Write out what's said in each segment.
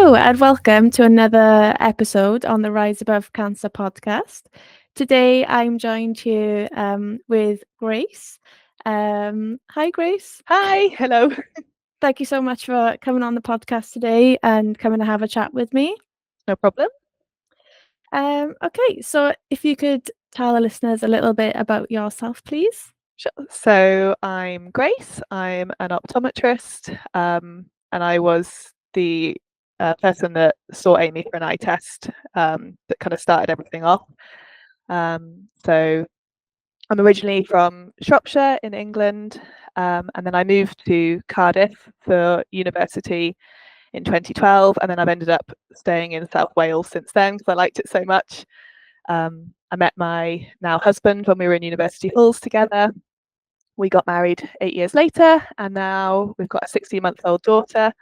Hello, and welcome to another episode on the Rise Above Cancer podcast. Today, I'm joined here with Grace. Hi, Grace. Hi, hello. Thank you so much for coming on the podcast today and coming to have a chat with me. No problem. Okay, so if you could tell the listeners a little bit about yourself, please. Sure. So I'm Grace. I'm an optometrist, and I was the person that saw Aimee for an eye test that kind of started everything off. So I'm originally from Shropshire in England, and then I moved to Cardiff for university in 2012, and then I've ended up staying in South Wales since then because I liked it so much. I met my now husband when we were in university halls together. We got married 8 years later, and now we've got a 16-month-old daughter,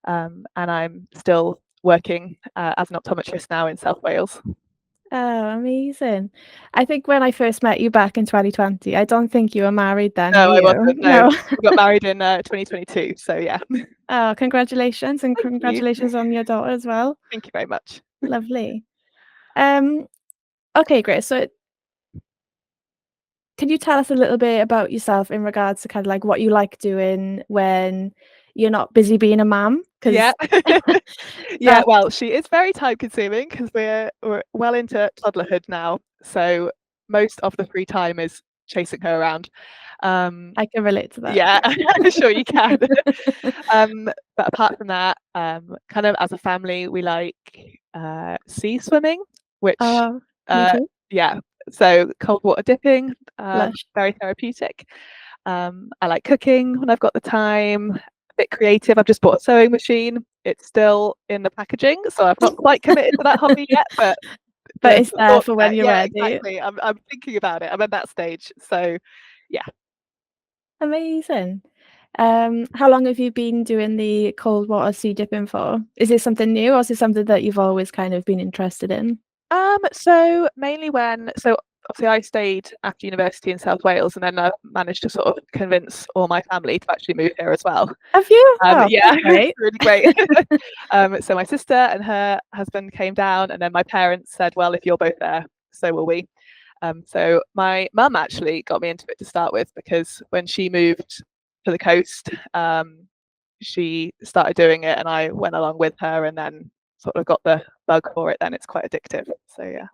and I'm still working as an optometrist now in South Wales. Oh, amazing. I think when I first met you back in 2020, I don't think you were married then, No, were I you? wasn't. No, we got married in 2022, so yeah. Oh, congratulations, and Thank you. congratulations on your daughter as well. Thank you very much. Lovely. Okay, Grace. So can you tell us a little bit about yourself in regards to kind of like what you like doing when you're not busy being a mum? Yeah. Because Yeah, well, she is very time consuming because we're well into toddlerhood now. So most of the free time is chasing her around. I can relate to that. Yeah, I'm sure you can. But apart from that, kind of as a family, we like sea swimming, which Me too. yeah, so cold water dipping, Lush. very therapeutic. I like cooking when I've got the time, a bit creative. I've just bought a sewing machine. It's still in the packaging, so I've not quite committed to that hobby yet, but It's there for when you're yeah, ready. exactly. I'm thinking about it. I'm at that stage. So yeah. Amazing. How long have you been doing the cold water sea dipping for? Is it something new, or is it something that you've always kind of been interested in? So mainly so obviously I stayed after university in South Wales, and then I managed to sort of convince all my family to actually move here as well. Have you? Yeah, That's great. really great. So my sister and her husband came down, and then my parents said, well, if you're both there, so will we. So my mum actually got me into it to start with, because when she moved to the coast, she started doing it, and I went along with her, and then sort of got the bug for it. Then it's quite addictive. So yeah.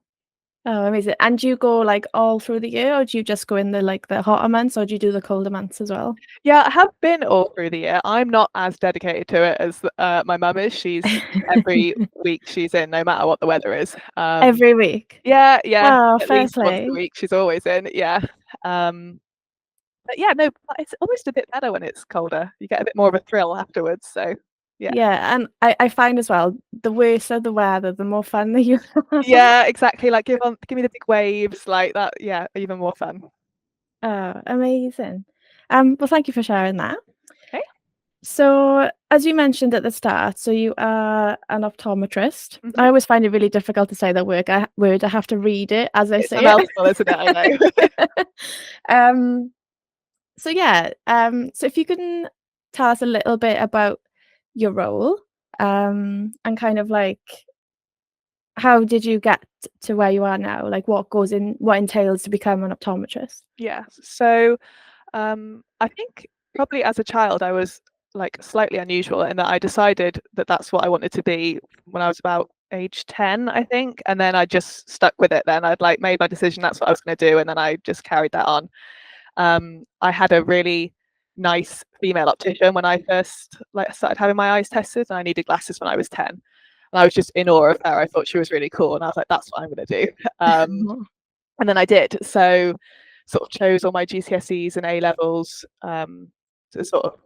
Oh, amazing. And do you go like all through the year, or do you just go in the hotter months, or do you do the colder months as well? Yeah, I have been all through the year. I'm not as dedicated to it as my mum is. She's every week she's in, no matter what the weather is. Every week? Yeah, Oh, at fair least once play. a week she's always in. Yeah. But yeah, no, it's almost a bit better when it's colder. You get a bit more of a thrill afterwards. So yeah. Yeah, and I find as well, the worse the weather, the more fun that you have. Yeah, exactly. Like give me the big waves like that. Yeah, even more fun. Oh, amazing. Well, thank you for sharing that. Okay. So, as you mentioned at the start, so you are an optometrist. Mm-hmm. I always find it really difficult to say that word. I have to read it as I It's say a it. mouthful, isn't it? I know. So yeah, so if you can tell us a little bit about your role, and kind of like how did you get to where you are now? Like what entails to become an optometrist? Yeah. So I think probably as a child I was like slightly unusual in that I decided that that's what I wanted to be when I was about age 10, I think, and then I just stuck with it. Then I'd like made my decision that's what I was going to do, and then I just carried that on. I had a really nice female optician when I first started having my eyes tested, and I needed glasses when I was 10, and I was just in awe of her. I thought she was really cool, and I was like, that's what I'm going to do. And then I did. So sort of chose all my GCSEs and A levels to sort of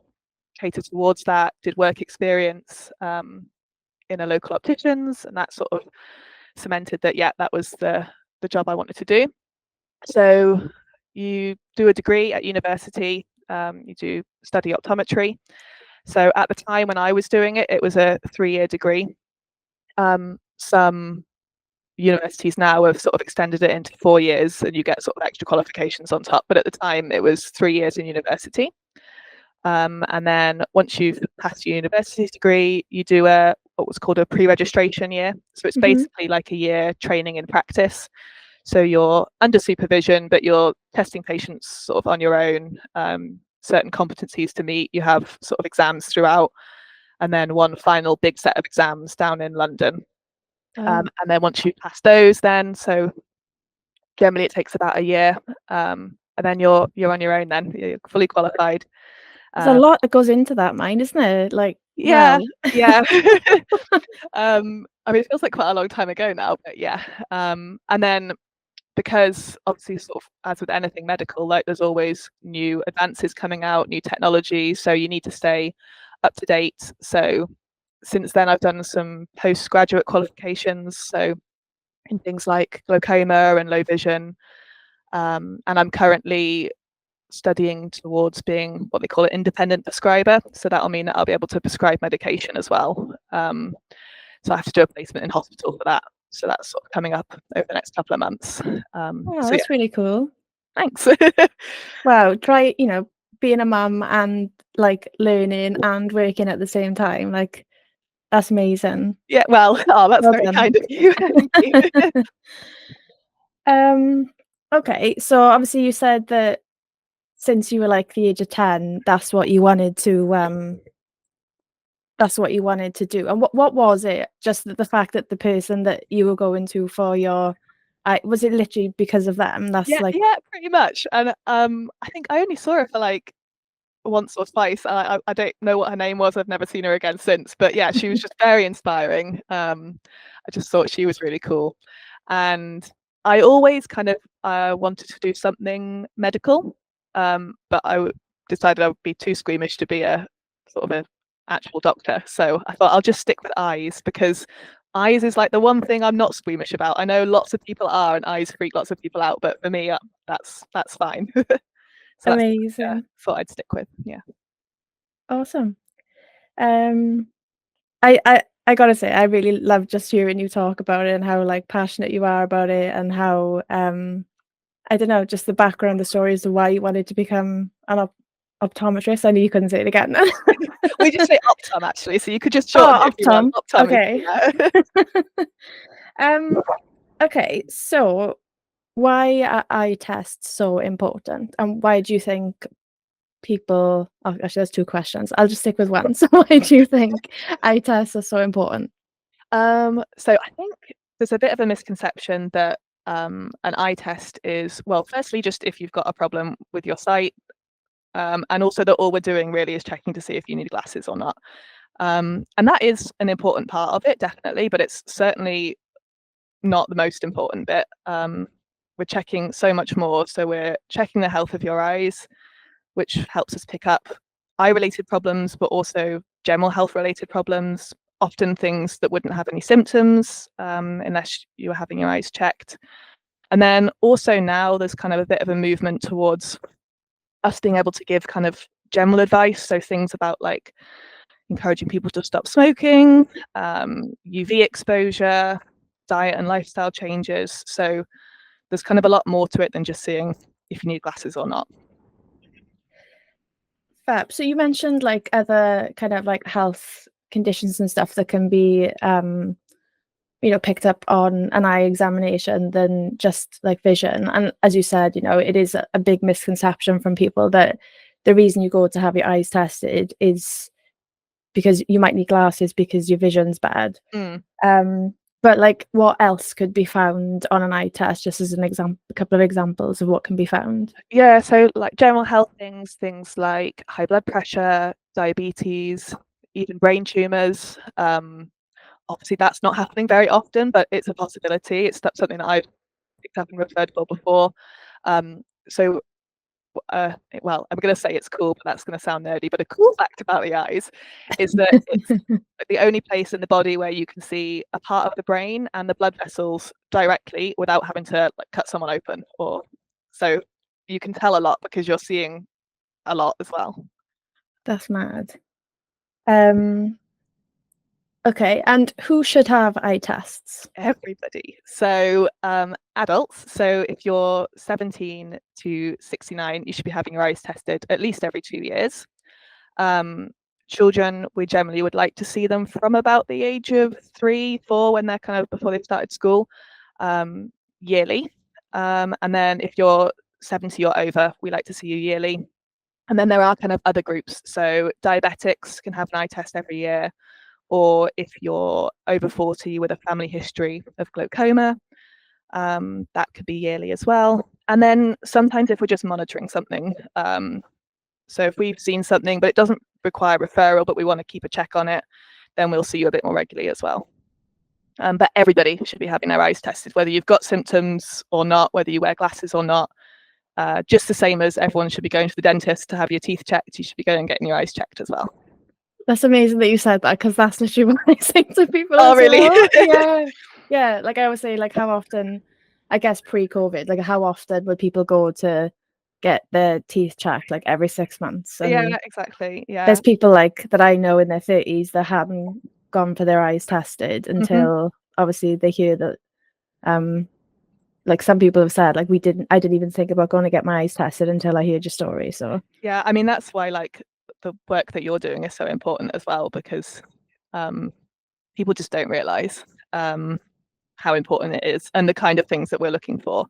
cater towards that. Did work experience in a local opticians, and that sort of cemented that that was the job I wanted to do. So you do a degree at university. You do study optometry. So at the time when I was doing it, it was a 3-year degree. Some universities now have sort of extended it into 4 years, and you get sort of extra qualifications on top. But at the time, it was 3 years in university. And then once you've passed your university degree, you do a what was called a pre-registration year. So it's basically like a year training in practice. So you're under supervision, but you're testing patients sort of on your own, certain competencies to meet. You have sort of exams throughout, and then one final big set of exams down in London. And then once you pass those, then so generally it takes about a year, and then you're on your own. Then you're fully qualified. There's a lot that goes into that mind, isn't it? Like, yeah, wow. yeah. I mean, it feels like quite a long time ago now, but yeah. And then because obviously, sort of as with anything medical, like there's always new advances coming out, new technology, so you need to stay up to date. So since then, I've done some postgraduate qualifications, so in things like glaucoma and low vision, and I'm currently studying towards being what they call an independent prescriber. So that'll mean that I'll be able to prescribe medication as well. So I have to do a placement in hospital for that. So that's sort of coming up over the next couple of months. Oh, that's really cool. Thanks. Wow, try, being a mum and like learning and working at the same time. Like, that's amazing. Yeah, well, that's Well very done. kind of you. Thank you. Okay, so obviously you said that since you were like the age of 10, that's what you wanted to do. And what was it? Just the fact that the person that you were going to for your was it literally because of them? That's like Yeah, pretty much. And I think I only saw her for like once or twice. I don't know what her name was. I've never seen her again since. But yeah, she was just very inspiring. I just thought she was really cool. And I always kind of wanted to do something medical, but decided I would be too squeamish to be a sort of an actual doctor. So I thought I'll just stick with eyes, because eyes is like the one thing I'm not squeamish about. I know lots of people are, and eyes freak lots of people out, but for me, that's fine. So that's amazing. thought I'd stick with. Yeah. Awesome. Um, I gotta say, I really love just hearing you talk about it and how like passionate you are about it, and how I don't know, just the background, the stories of why you wanted to become an optometrist. I knew you couldn't say it again. We just say Optom actually, so you could just shorten Oh, it if you want. Optom. Optom is, Okay. yeah. Okay, so why are eye tests so important, and why do you think people? Oh, actually, there's two questions. I'll just stick with one. So, why do you think eye tests are so important? So I think there's a bit of a misconception that an eye test is, well, firstly, just if you've got a problem with your sight, and also that all we're doing really is checking to see if you need glasses or not. And that is an important part of it, definitely, but it's certainly not the most important bit. We're checking so much more. So we're checking the health of your eyes, which helps us pick up eye-related problems, but also general health-related problems, often things that wouldn't have any symptoms unless you were having your eyes checked. And then also now there's kind of a bit of a movement towards us being able to give kind of general advice. So things about like encouraging people to stop smoking, UV exposure, diet and lifestyle changes. So there's kind of a lot more to it than just seeing if you need glasses or not. Fab. So you mentioned like other kind of like health conditions and stuff that can be picked up on an eye examination than just like vision. And as you said, it is a big misconception from people that the reason you go to have your eyes tested is because you might need glasses because your vision's bad. But like, what else could be found on an eye test, just as an example, a couple of examples of what can be found? Yeah, so like general health things like high blood pressure, diabetes, even brain tumors. Obviously that's not happening very often, but it's a possibility. It's something that I've picked up and referred for before. So well, I'm going to say it's cool, but that's going to sound nerdy. But a cool fact about the eyes is that it's the only place in the body where you can see a part of the brain and the blood vessels directly without having to like cut someone open. Or so you can tell a lot because you're seeing a lot as well. That's mad. Okay, and who should have eye tests? Everybody. So adults. So if you're 17 to 69, you should be having your eyes tested at least every 2 years. children, we generally would like to see them from about the age of 3, 4, when they're kind of before they've started school, yearly. And then if you're 70 or over, we like to see you yearly. And then there are kind of other groups. So diabetics can have an eye test every year, or if you're over 40 with a family history of glaucoma, that could be yearly as well. And then sometimes if we're just monitoring something, so if we've seen something but it doesn't require referral, but we want to keep a check on it, then we'll see you a bit more regularly as well. But everybody should be having their eyes tested, whether you've got symptoms or not, whether you wear glasses or not. Just the same as everyone should be going to the dentist to have your teeth checked, you should be going and getting your eyes checked as well. That's amazing that you said that, because that's literally what I say to people Oh, as really? well. Yeah. Yeah, like I always say, like, how often, I guess pre-COVID, like how often would people go to get their teeth checked? Like every 6 months. Yeah, And exactly. Yeah. there's people like that I know in their 30s that haven't gone for their eyes tested until obviously they hear that like some people have said, like, I didn't even think about going to get my eyes tested until I heard your story. So yeah, I mean, that's why like the work that you're doing is so important as well, because people just don't realize how important it is and the kind of things that we're looking for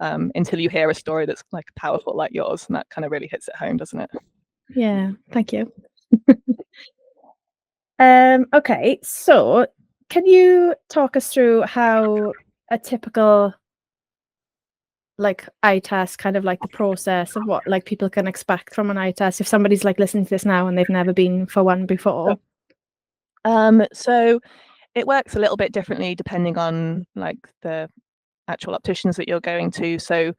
until you hear a story that's like powerful like yours, and that kind of really hits it home, doesn't it? yeah, thank you. Okay, so can you talk us through how a typical like eye test, kind of like the process of what like people can expect from an eye test if somebody's like listening to this now and they've never been for one before? So it works a little bit differently depending on like the actual opticians that you're going to. So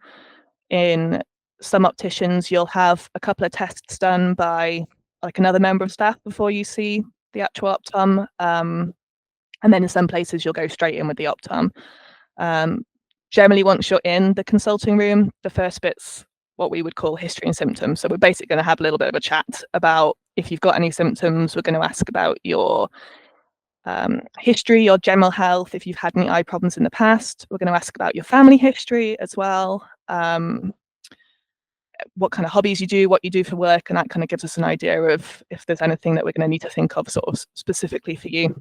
in some opticians, you'll have a couple of tests done by like another member of staff before you see the actual optom. And then in some places, you'll go straight in with the optom. Generally, once you're in the consulting room, the first bit's what we would call history and symptoms. So we're basically going to have a little bit of a chat about if you've got any symptoms. We're going to ask about your history, your general health, if you've had any eye problems in the past. We're going to ask about your family history as well, what kind of hobbies you do, what you do for work, and that kind of gives us an idea of if there's anything that we're going to need to think of sort of specifically for you.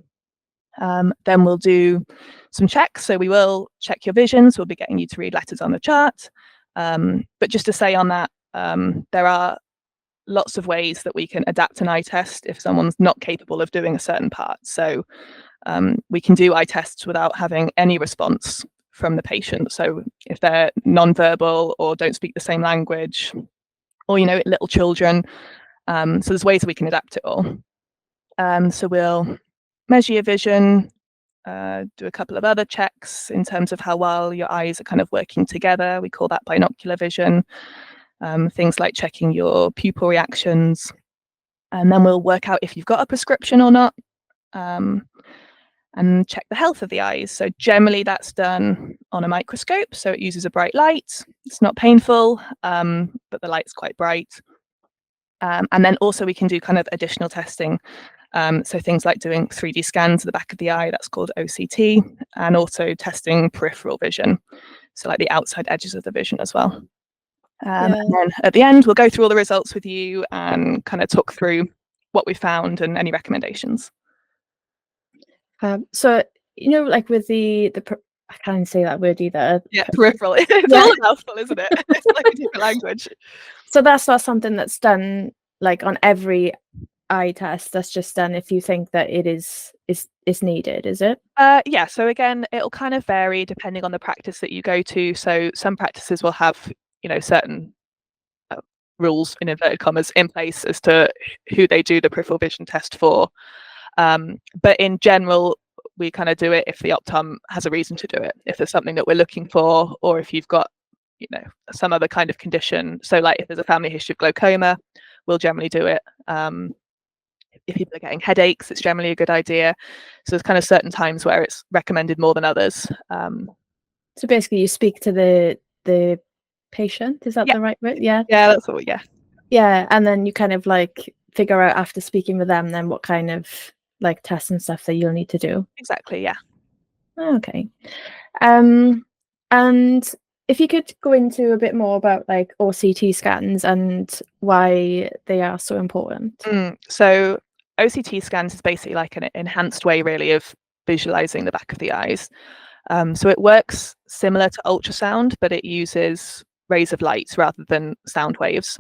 Then we'll do some checks. So we will check your vision. So we'll be getting you to read letters on the chart. But just to say on that, there are lots of ways that we can adapt an eye test if someone's not capable of doing a certain part. So we can do eye tests without having any response from the patient. So if they're non-verbal or don't speak the same language, or, you know, little children. So there's ways that we can adapt it all. So we'll measure your vision, do a couple of other checks in terms of how well your eyes are kind of working together. We call that binocular vision. Things like checking your pupil reactions. And then we'll work out if you've got a prescription or not, and check the health of the eyes. So generally that's done on a microscope. So it uses a bright light. It's not painful, but the light's quite bright. And then also we can do kind of additional testing. So things like doing 3D scans of the back of the eye, that's called OCT, and also testing peripheral vision. So like the outside edges of the vision as well. And then at the end, we'll go through all the results with you and kind of talk through what we found and any recommendations. So, you know, like with the I can't even say that word either. Yeah, peripheral. It's all a mouthful, isn't it? It's like a different language. So that's not something that's done like on every eye test. That's just done if you think that it is needed, is it? Yeah. So again, it'll kind of vary depending on the practice that you go to. So some practices will have, you know, certain rules in inverted commas in place as to who they do the peripheral vision test for. But in general, we kind of do it if the optom has a reason to do it, if there's something that we're looking for, or if you've got, you know, some other kind of condition. So like if there's a family history of glaucoma, we'll generally do it. If people are getting headaches, it's generally a good idea. So there's kind of certain times where it's recommended more than others. So basically you speak to the patient, is that the right word? Yeah, that's all. Yeah, and then you kind of like figure out after speaking with them then what kind of like tests and stuff that you'll need to do. Exactly, yeah. Okay. And if you could go into a bit more about like OCT scans and why they are so important. So OCT scans is basically like an enhanced way really of visualizing the back of the eyes. So it works similar to ultrasound, but it uses rays of light rather than sound waves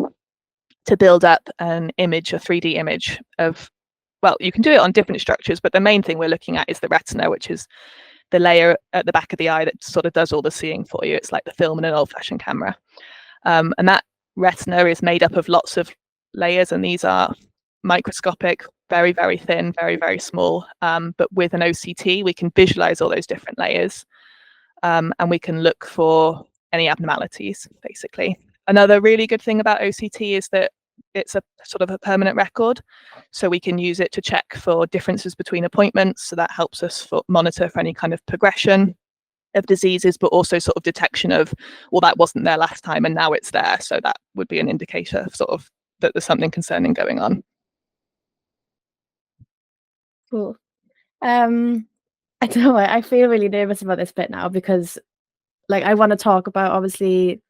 to build up an image, a 3D image of, well, you can do it on different structures, but the main thing we're looking at is the retina, which is the layer at the back of the eye that sort of does all the seeing for you. It's like the film in an old-fashioned camera. And that retina is made up of lots of layers, and these are microscopic, very, very thin, very, very small. But with an OCT, we can visualize all those different layers, and we can look for any abnormalities, basically. Another really good thing about OCT is that it's a sort of a permanent record, so we can use it to check for differences between appointments. So that helps us monitor for any kind of progression of diseases, but also sort of detection of, well, that wasn't there last time and now it's there. So that would be an indicator of sort of that there's something concerning going on. Cool. I don't know, I feel really nervous about this bit now because like I want to talk about obviously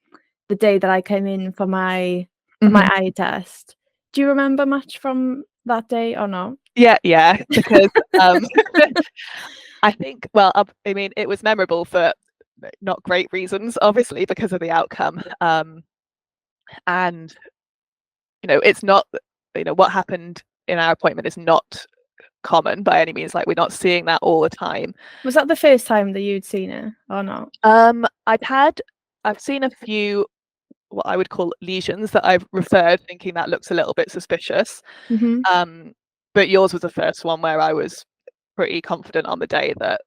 the day that I came in for my eye test. Do you remember much from that day or not? Yeah, because I think, well, I mean, it was memorable for not great reasons, obviously, because of the outcome. And, you know, it's not, you know, what happened in our appointment is not common by any means. Like, we're not seeing that all the time. Was that the first time that you'd seen it or not? I've seen a few what I would call lesions that I've referred thinking that looks a little bit suspicious. But yours was the first one where I was pretty confident on the day that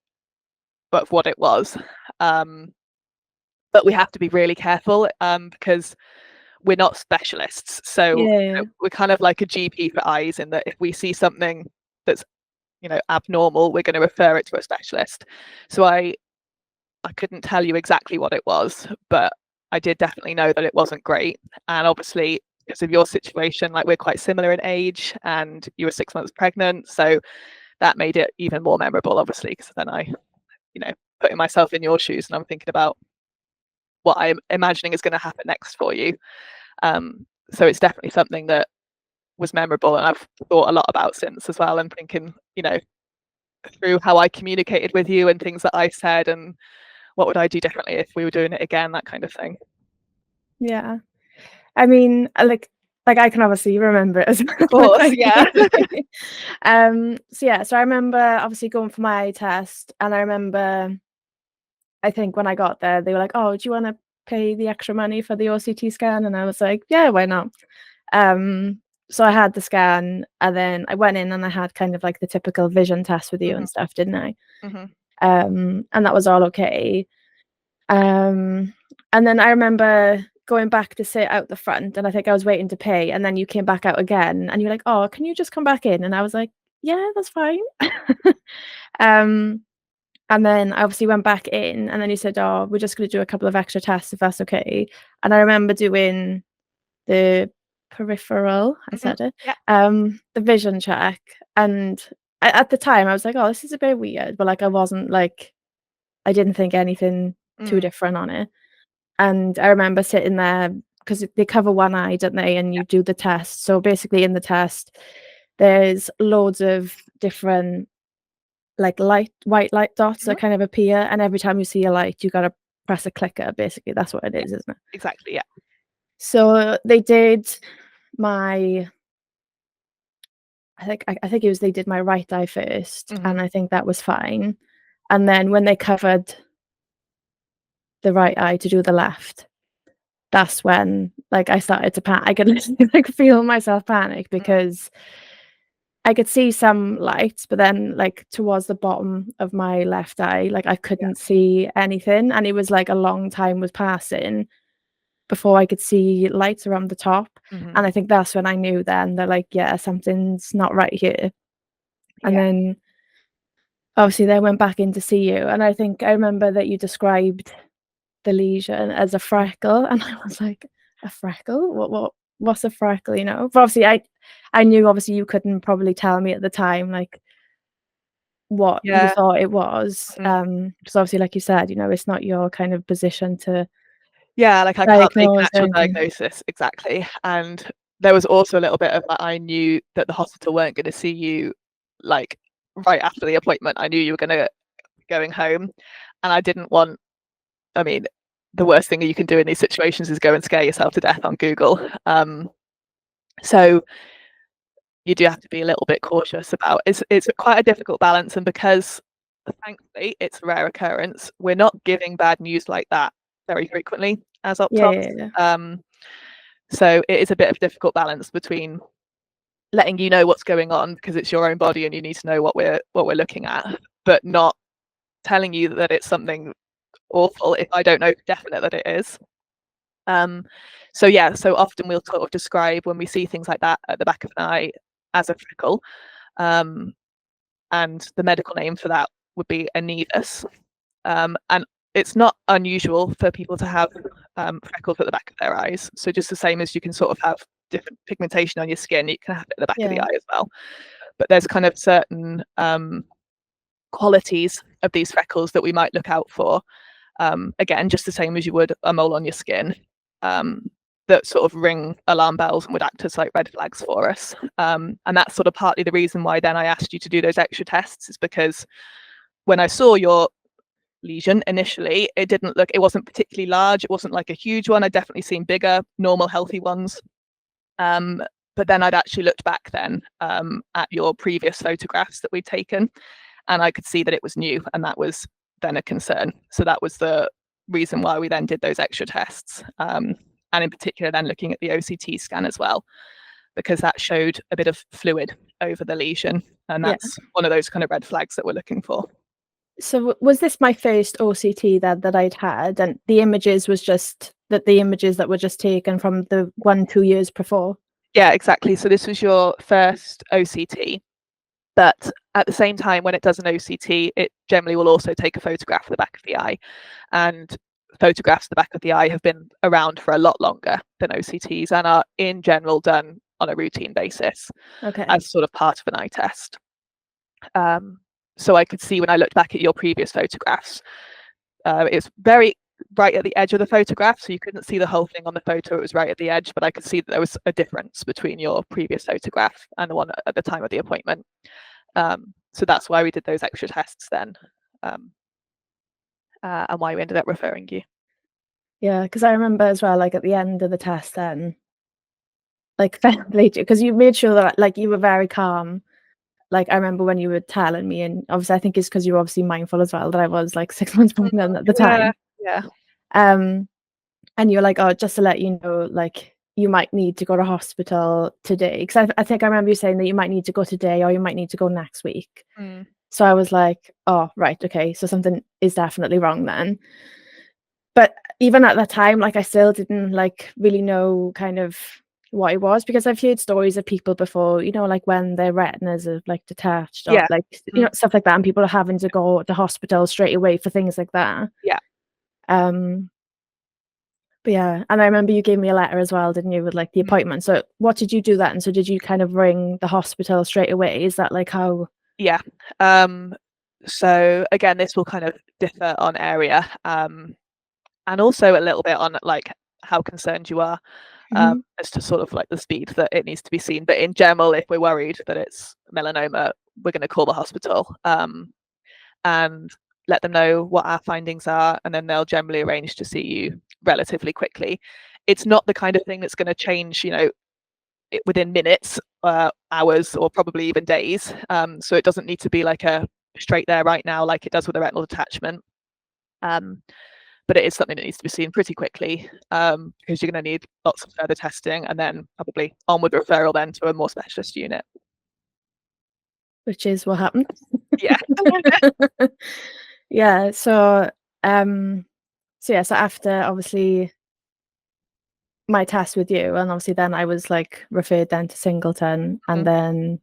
of what it was. But we have to be really careful because we're not specialists. So you know, we're kind of like a GP for eyes in that if we see something that's, you know, abnormal, we're going to refer it to a specialist. So I couldn't tell you exactly what it was, but I did definitely know that it wasn't great. And obviously, because of your situation, like we're quite similar in age and you were 6 months pregnant. So that made it even more memorable, obviously, because then I, you know, putting myself in your shoes and I'm thinking about what I'm imagining is going to happen next for you. So it's definitely something that was memorable and I've thought a lot about since as well, and thinking, you know, through how I communicated with you and things that I said and what would I do differently if we were doing it again, that kind of thing. Yeah. I mean, like I can obviously remember it as well. Of course, yeah. So I remember obviously going for my eye test, and I remember I think when I got there, they were like, "Oh, do you want to pay the extra money for the OCT scan?" And I was like, "Yeah, why not?" So I had the scan, and then I went in and I had kind of like the typical vision test with you and stuff, didn't I? And that was all okay. And then I remember going back to sit out the front, and I think I was waiting to pay, and then you came back out again, and you're like, "Oh, can you just come back in?" And I was like, "Yeah, that's fine." And then I obviously went back in, and then you said, "Oh, we're just going to do a couple of extra tests if that's okay." And I remember doing the peripheral, I said it, the vision check, and at the time I was like, "Oh, this is a bit weird," but like I wasn't like, I didn't think anything too different on it. And I remember sitting there because they cover one eye, don't they? And you do the test. So basically, in the test, there's loads of different like white light dots that kind of appear, and every time you see a light, you gotta press a clicker. Basically, that's what it is, isn't it? Exactly, yeah. So they did my, I think it was they did my right eye first, and I think that was fine. And then when they covered the right eye to do the left, that's when like I started to panic. I could literally like feel myself panic because I could see some lights, but then like towards the bottom of my left eye, like I couldn't see anything, and it was like a long time was passing before I could see lights around the top. And I think that's when I knew then that like, yeah, something's not right here. And then obviously they went back in to see you, and I think I remember that you described the lesion as a freckle, and I was like, a freckle? What's a freckle, you know? But obviously I knew obviously you couldn't probably tell me at the time like what you thought it was. Because obviously like you said, you know, it's not your kind of position to like I can't make an diagnose or actual anything. diagnosis exactly. And there was also a little bit of like, I knew that the hospital weren't going to see you like right after the appointment. I knew you were going to be going home, and I didn't want, I mean, the worst thing you can do in these situations is go and scare yourself to death on Google. So you do have to be a little bit cautious about it's quite a difficult balance, and because thankfully it's a rare occurrence, we're not giving bad news like that very frequently as optoms. So it is a bit of a difficult balance between letting you know what's going on because it's your own body and you need to know what we're looking at, but not telling you that it's something awful if I don't know for definite that it is. So often we'll sort of describe when we see things like that at the back of an eye as a freckle, and the medical name for that would be a nevus. And it's not unusual for people to have freckles at the back of their eyes. So just the same as you can sort of have different pigmentation on your skin, you can have it at the back of the eye as well. But there's kind of certain qualities of these freckles that we might look out for. Again, just the same as you would a mole on your skin, that sort of ring alarm bells and would act as like red flags for us. And that's sort of partly the reason why then I asked you to do those extra tests, is because when I saw your lesion initially, it wasn't particularly large. It wasn't like a huge one. I'd definitely seen bigger, normal, healthy ones. But then I'd actually looked back then at your previous photographs that we'd taken, and I could see that it was new, and that was then a concern. So that was the reason why we then did those extra tests, and in particular then looking at the OCT scan as well, because that showed a bit of fluid over the lesion, and that's one of those kind of red flags that we're looking for. So was this my first OCT that I'd had, and the images was just the images that were just taken from the 1-2 years before? Yeah, exactly. So this was your first OCT, but at the same time, when it does an OCT, it generally will also take a photograph of the back of the eye, and photographs of the back of the eye have been around for a lot longer than OCTs and are in general done on a routine basis as sort of part of an eye test. So I could see when I looked back at your previous photographs, it's very right at the edge of the photograph, so you couldn't see the whole thing on the photo. It was right at the edge, but I could see that there was a difference between your previous photograph and the one at the time of the appointment. So that's why we did those extra tests then, and why we ended up referring you. Yeah, because I remember as well, like at the end of the test then, like because you made sure that like you were very calm. Like I remember when you were telling me, and obviously I think it's because you were obviously mindful as well that I was like 6 months pregnant at the time. Yeah. And you're like, oh, just to let you know, like you might need to go to hospital today, because I think I remember you saying that you might need to go today or you might need to go next week. So I was like, oh right, okay, so something is definitely wrong then. But even at that time, like I still didn't like really know kind of what it was, because I've heard stories of people before, you know, like when their retinas are like detached or like you know, stuff like that, and people are having to go to hospital straight away for things like that. But yeah, and I remember you gave me a letter as well, didn't you, with like the appointment. So what did you do that? And so did you kind of ring the hospital straight away? Is that like how? Yeah. So again, this will kind of differ on area, and also a little bit on like how concerned you are, as to sort of like the speed that it needs to be seen. But in general, if we're worried that it's melanoma, we're going to call the hospital and let them know what our findings are, and then they'll generally arrange to see you relatively quickly. It's not the kind of thing that's going to change, you know, within minutes, hours, or probably even days. So it doesn't need to be like a straight there right now like it does with a retinal detachment. But it is something that needs to be seen pretty quickly, because you're going to need lots of further testing and then probably onward referral then to a more specialist unit. Which is what happened. Yeah. Yeah. So so after obviously my test with you, and obviously then I was like referred then to Singleton, and then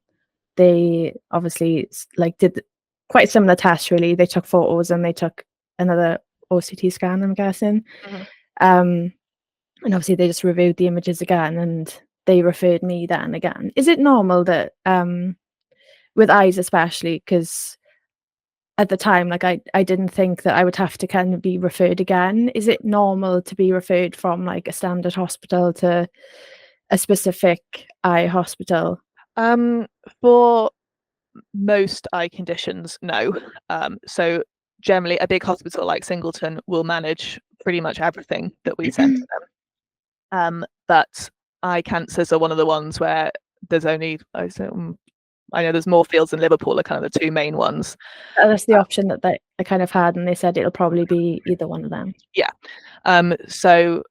they obviously like did quite similar tests really. They took photos and they took another OCT scan, I'm guessing. And obviously they just reviewed the images again and they referred me then again. Is it normal that with eyes especially, because at the time like I didn't think that I would have to kind of be referred again. Is it normal to be referred from like a standard hospital to a specific eye hospital? For most eye conditions, no. So generally, a big hospital like Singleton will manage pretty much everything that we send to them. But eye cancers are one of the ones where there's only, I know there's Moorfields and Liverpool are kind of the two main ones. That's the option that they kind of had, and they said it'll probably be either one of them. Yeah. So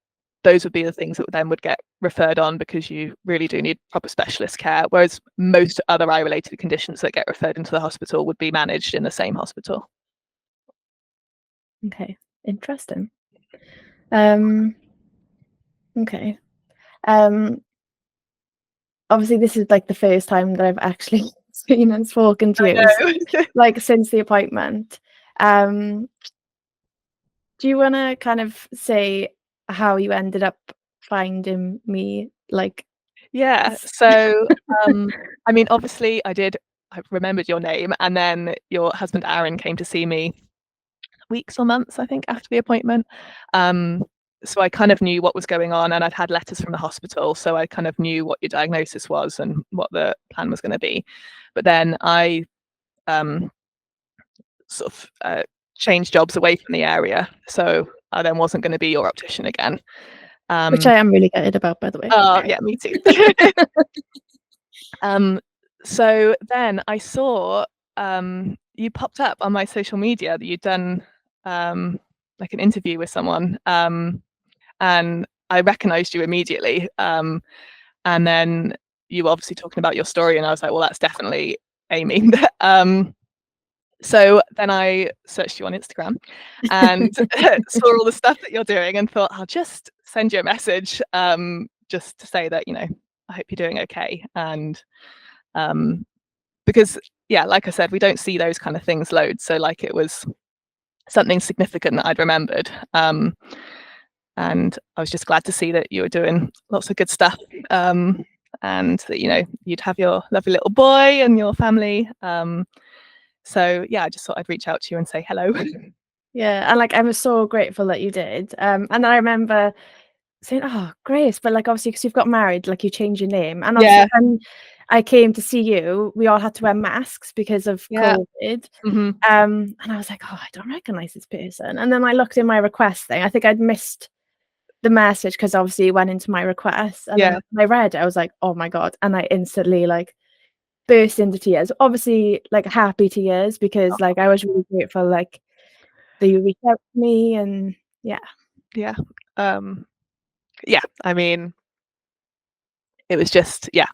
those would be the things that then would get referred on, because you really do need proper specialist care, whereas most other eye related conditions that get referred into the hospital would be managed in the same hospital. Okay, interesting. Okay. Obviously this is like the first time that I've actually seen and spoken to you, like since the appointment. Do you want to kind of say how you ended up finding me? Like, Yeah. So, I mean, obviously, I remembered your name, and then your husband Aaron came to see me weeks or months, I think, after the appointment. So I kind of knew what was going on, and I'd had letters from the hospital, so I kind of knew what your diagnosis was and what the plan was going to be. But then I sort of changed jobs away from the area, so I then wasn't going to be your optician again. which I am really gutted about, by the way. Oh, yeah, me too. So then I saw you popped up on my social media that you'd done like an interview with someone, and I recognized you immediately. And then you were obviously talking about your story, and I was like, well, that's definitely Aimee. So then I searched you on Instagram and saw all the stuff that you're doing, and thought, I'll just send you a message just to say that, I hope you're doing okay. And because, yeah, like I said, we don't see those kind of things loads. So like it was something significant that I'd remembered. And I was just glad to see that you were doing lots of good stuff. And that, you'd have your lovely little boy and your family. So yeah, I just thought I'd reach out to you and say hello. Yeah, and like I was so grateful that you did. And I remember saying, "Oh, Grace," but like obviously because you've got married, like you changed your name. And obviously Yeah. when I came to see you, we all had to wear masks because of Yeah. COVID. Mm-hmm. And I was like, "Oh, I don't recognize this person." And then I looked in my request thing. I think I'd missed the message because obviously it went into my request. And Yeah. then when I read it, I was like, "Oh my God." And I instantly like burst into tears. Obviously, like happy tears because like I was really grateful like that you reached out to me and yeah. Yeah. Yeah. I mean, it was just, yeah,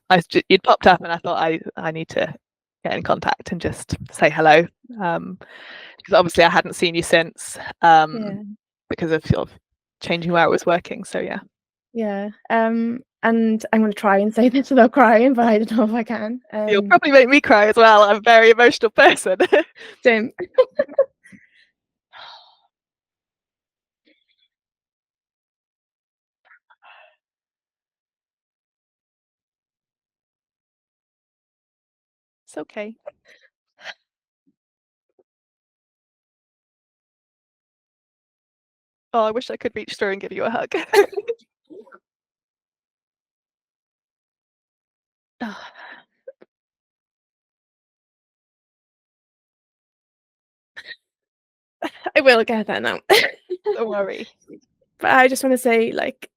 you'd popped up, and I thought I need to get in contact and just say hello. Because obviously I hadn't seen you since, Yeah. because of sort of changing where I was working. So yeah. Yeah. And I'm gonna try and say this without crying, but I don't know if I can. You'll probably make me cry as well. I'm a very emotional person. Same. It's okay. Oh, I wish I could reach through and give you a hug. I will get there now. Don't worry. But I just want to say, like,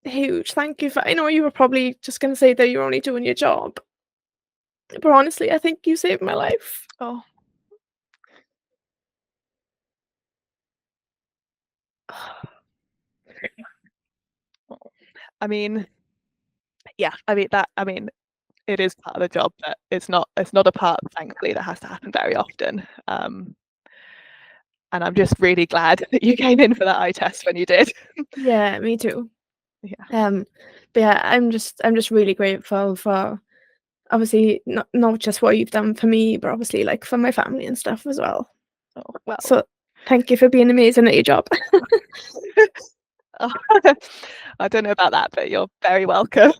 huge thank you for. I know you were probably just going to say that you're only doing your job, but honestly, I think you saved my life. Oh. I mean, yeah. I mean, it is part of the job, but it's not a part, thankfully, that has to happen very often. And I'm just really glad that you came in for that eye test when you did. Yeah, me too. Yeah. But yeah, I'm just really grateful for obviously not just what you've done for me, but obviously like for my family and stuff as well. Oh, well. So thank you for being amazing at your job. Oh, I don't know about that, but you're very welcome.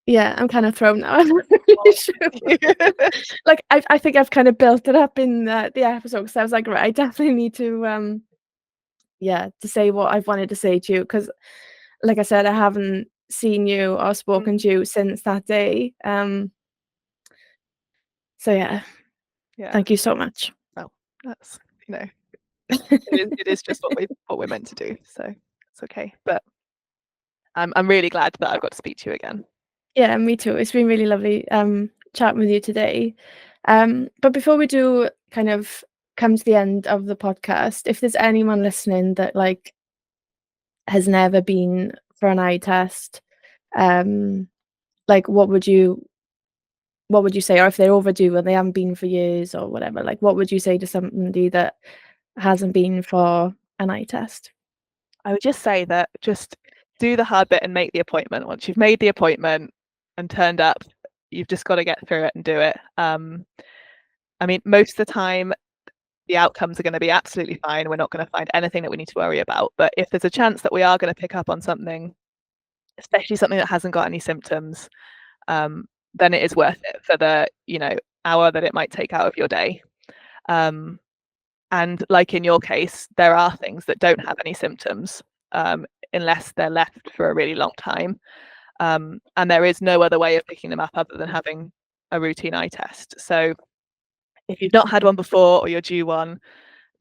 Yeah, I'm kind of thrown now. I'm not really sure. Like I think I've kind of built it up in the episode because I was like, right, I definitely need to to say what I've wanted to say to you, because like I said, I haven't seen you or spoken to you since that day. So yeah, thank you so much. Well, that's, it is just what we're meant to do, so it's okay. But I'm really glad that I've got to speak to you again. Yeah, me too. It's been really lovely chatting with you today. But before we do kind of come to the end of the podcast, if there's anyone listening that like has never been for an eye test, like what would you say? Or if they're overdue and they haven't been for years or whatever, like what would you say to somebody that hasn't been for an eye test? I would just say that just do the hard bit and make the appointment. Once you've made the appointment and turned up, you've just got to get through it and do it. I mean, most of the time, the outcomes are going to be absolutely fine. We're not going to find anything that we need to worry about. But if there's a chance that we are going to pick up on something, especially something that hasn't got any symptoms, then it is worth it for the hour that it might take out of your day. And like in your case, there are things that don't have any symptoms unless they're left for a really long time. And there is no other way of picking them up other than having a routine eye test. So if you've not had one before or you're due one,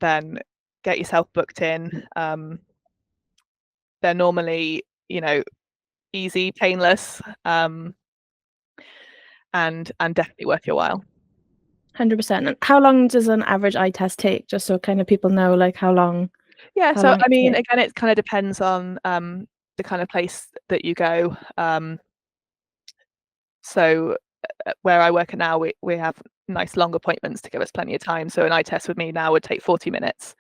then get yourself booked in. They're normally, easy, painless, and definitely worth your while. 100%. And how long does an average eye test take? Just so kind of people know, like how long. Yeah, so I mean, again, it kind of depends on the kind of place that you go. So where I work now, we have nice long appointments to give us plenty of time. So an eye test with me now would take 40 minutes.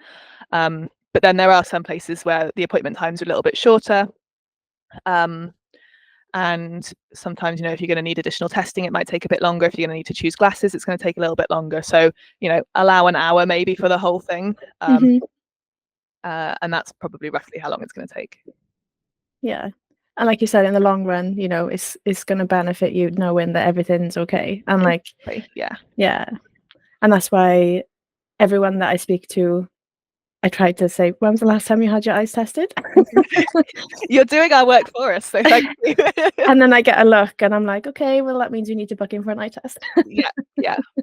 But then there are some places where the appointment times are a little bit shorter. And sometimes, if you're going to need additional testing, it might take a bit longer. If you're going to need to choose glasses, it's going to take a little bit longer. So, allow an hour maybe for the whole thing. And that's probably roughly how long it's going to take. Yeah. And like you said, in the long run, it's going to benefit you knowing that everything's okay. And like, yeah. And that's why everyone that I speak to, I try to say, when was the last time you had your eyes tested? You're doing our work for us, so thank you. And then I get a look and I'm like, okay, well, that means you need to book in for an eye test. Yeah.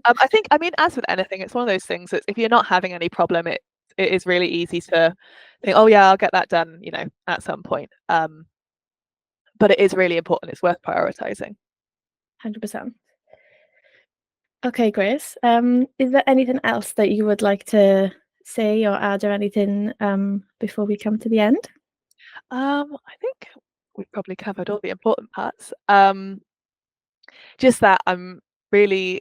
I mean, as with anything, it's one of those things that if you're not having any problem, it is really easy to think, oh yeah, I'll get that done, at some point. But it is really important. It's worth prioritizing. 100%. Okay, Grace. Is there anything else that you would like to say or add or anything before we come to the end? I think we've probably covered all the important parts. Just that I'm really,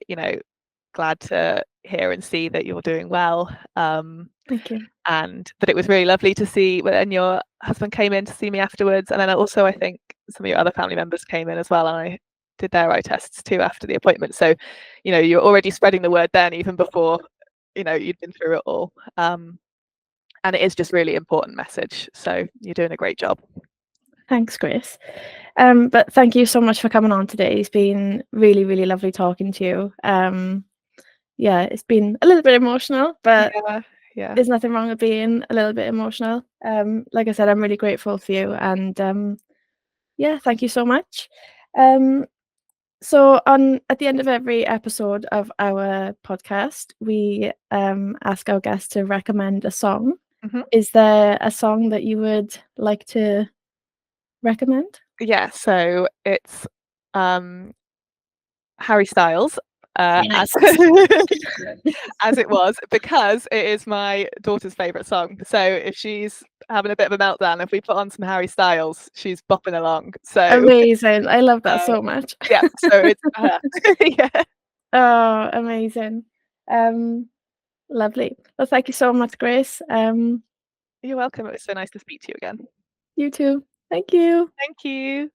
glad to hear and see that you're doing well. Thank you. And that it was really lovely to see when your husband came in to see me afterwards. And then also I think some of your other family members came in as well, and I did their eye tests too after the appointment. So, you're already spreading the word then, even before, you'd been through it all. And it is just really important message. So you're doing a great job. Thanks, Grace. But thank you so much for coming on today. It's been really, really lovely talking to you. Yeah, it's been a little bit emotional, but there's nothing wrong with being a little bit emotional. Like I said, I'm really grateful for you, and yeah, thank you so much. So at the end of every episode of our podcast, we ask our guests to recommend a song. Is there a song that you would like to recommend? Yeah, so it's Harry Styles, Nice. as it was, because it is my daughter's favourite song. So if she's having a bit of a meltdown, if we put on some Harry Styles, she's bopping along. So amazing. I love that so much. Yeah, so it's yeah. Oh, amazing. Lovely. Well, thank you so much, Grace. You're welcome. It was so nice to speak to you again. You too. Thank you. Thank you.